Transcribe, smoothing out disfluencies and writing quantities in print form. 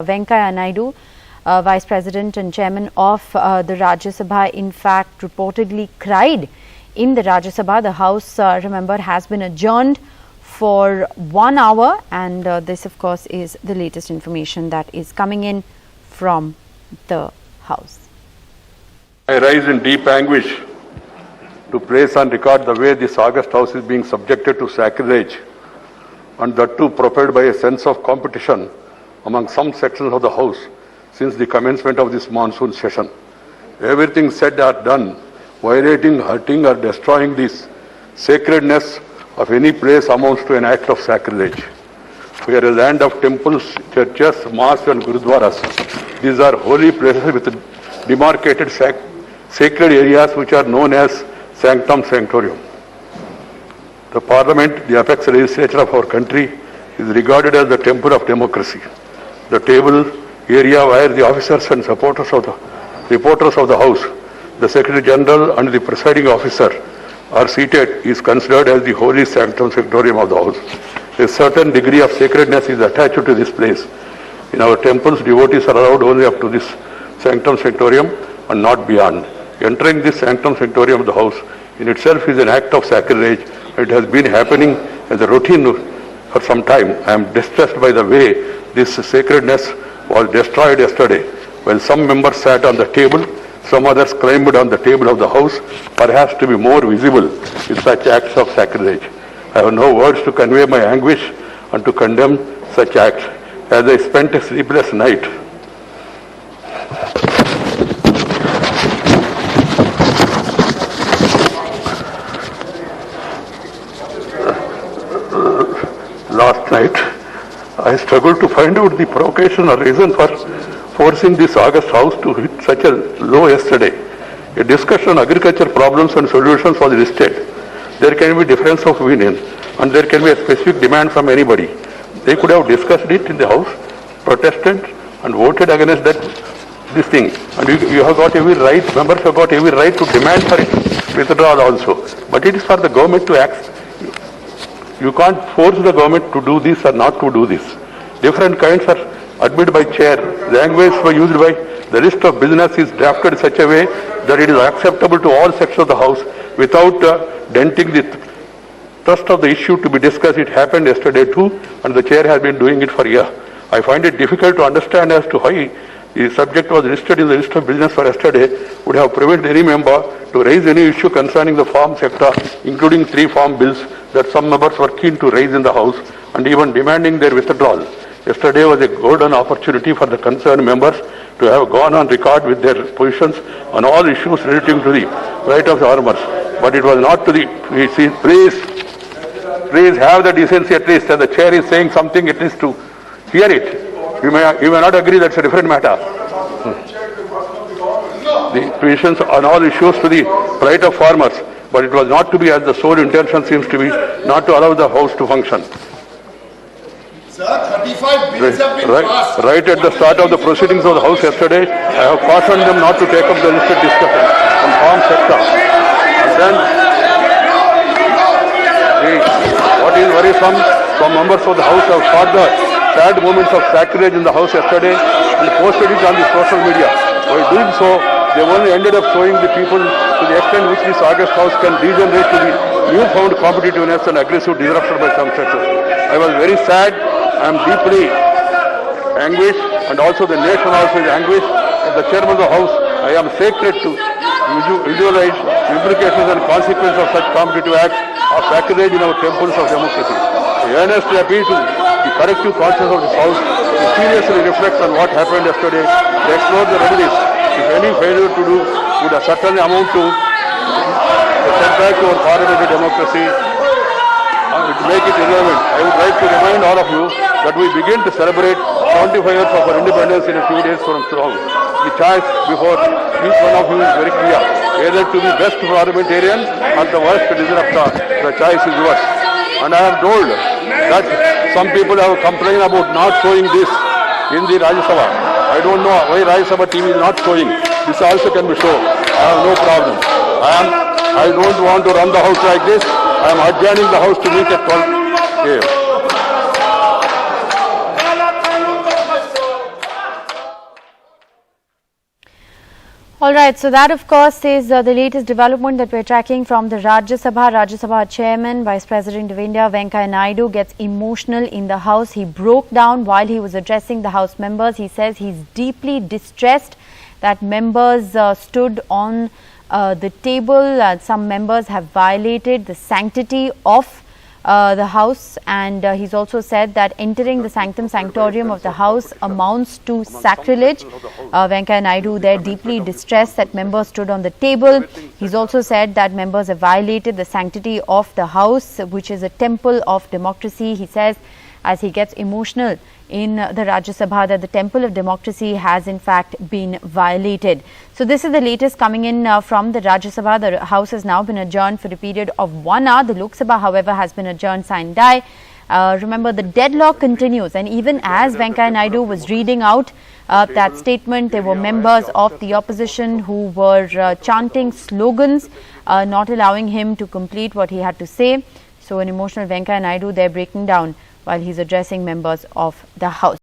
Venkaiah Naidu, Vice President and Chairman of the Rajya Sabha, in fact, reportedly cried in the Rajya Sabha. The House, remember, has been adjourned for 1 hour, and this, of course, is the latest information that is coming in from the House. I rise in deep anguish to place on record the way this August House is being subjected to sacrilege, and that too propelled by a sense of competition among some sections of the House since the commencement of this monsoon session. Everything said or done, violating, hurting or destroying this sacredness of any place amounts to an act of sacrilege. We are a land of temples, churches, mosques and gurudwaras. These are holy places with demarcated sacred areas which are known as sanctum sanctorum. The Parliament, the apex legislature of our country, is regarded as the temple of democracy. The table area where the officers and reporters of the House, the Secretary General and the presiding officer are seated is considered as the holy sanctum sanctorum of the House. A certain degree of sacredness is attached to this place. In our temples, devotees are allowed only up to this sanctum sanctorum and not beyond. Entering this sanctum sanctorum of the House in itself is an act of sacrilege. It has been happening as a routine for some time. I am distressed by the way this sacredness was destroyed yesterday. When some members sat on the table, some others climbed on the table of the House, perhaps to be more visible with such acts of sacrilege. I have no words to convey my anguish and to condemn such acts. As I spent a sleepless night, last night, I struggled to find out the provocation or reason for forcing this August House to hit such a low yesterday. A discussion on agriculture problems and solutions was listed. There can be difference of opinion and there can be a specific demand from anybody. They could have discussed it in the House, protested and voted against this thing. And you have got every right, members have got every right to demand for it, withdrawal also. But it is for the government to act. You can't force the government to do this or not to do this. Different kinds are admitted by chair. Language used by the list of business is drafted in such a way that it is acceptable to all sections of the House without denting the thrust of the issue to be discussed. It happened yesterday too, and the chair has been doing it for a year. I find it difficult to understand as to why the subject was listed in the list of business for yesterday would have prevented any member to raise any issue concerning the farm sector, including 3 farm bills that some members were keen to raise in the House and even demanding their withdrawal. Yesterday was a golden opportunity for the concerned members to have gone on record with their positions on all issues relating to the right of the farmers. But it was not to the, please have the decency at least, as the chair is saying something, at least to hear it. You may not agree, that's a different matter. The positions on all issues to the right of farmers, but it was not to be, as the sole intention seems to be, not to allow the House to function. Sir, 35 bills have been passed. Right at the start of the proceedings of the House yesterday, I have cautioned them not to take up the listed discussion on farm sector. And then, what is worrisome, some members of the House have fought the sad moments of sacrilege in the House yesterday and posted it on the social media. By doing so, they only ended up showing the people to the extent which this August House can degenerate to the newfound competitiveness and aggressive disruption by some sectors. I was very sad. I am deeply anguished, and also the nation also is anguished. As the chairman of the House, I am sacred to visualize implications and consequences of such competitive acts of sacrilege in our temples of democracy. I earnestly appeal to the collective conscience of this House to seriously reflect on what happened yesterday, to explore the remedies. If any failure to do would certainly amount to a setback to our parliamentary democracy, to make it irrelevant. I would like to remind all of you that we begin to celebrate 75 years of our independence in a few days from now. The choice before each one of you is very clear. Either to be best parliamentarian or the worst disruptor. The choice is yours. And I am told that some people have complained about not showing this in the Rajya Sabha. I don't know why Rajya Sabha TV is not showing. This also can be shown. I have no problem. I don't want to run the House like this. I am adjourning the House to meet at 12 a.m. All right, so that of course is the latest development that we're tracking from the Rajya Sabha. Rajya Sabha Chairman, Vice President of India, Venkaiah Naidu gets emotional in the House. He broke down while he was addressing the House members. He says he's deeply distressed that members stood on the table. Some members have violated the sanctity of the House, and he's also said that entering the sanctum sanctorium of the House amounts to sacrilege. Venkaiah Naidu there deeply distressed that members stood on the table. He's also said that members have violated the sanctity of the House, which is a temple of democracy. He says, as he gets emotional in the Rajya Sabha, that the temple of democracy has in fact been violated. So this is the latest coming in from the Rajya Sabha. The House has now been adjourned for a period of 1 hour. The Lok Sabha, however, has been adjourned sine die. Remember, the deadlock continues, and even as Venkaiah Naidu was reading out that statement, there were members of the opposition who were chanting slogans, not allowing him to complete what he had to say. So an emotional Venkaiah Naidu there breaking down while he's addressing members of the House.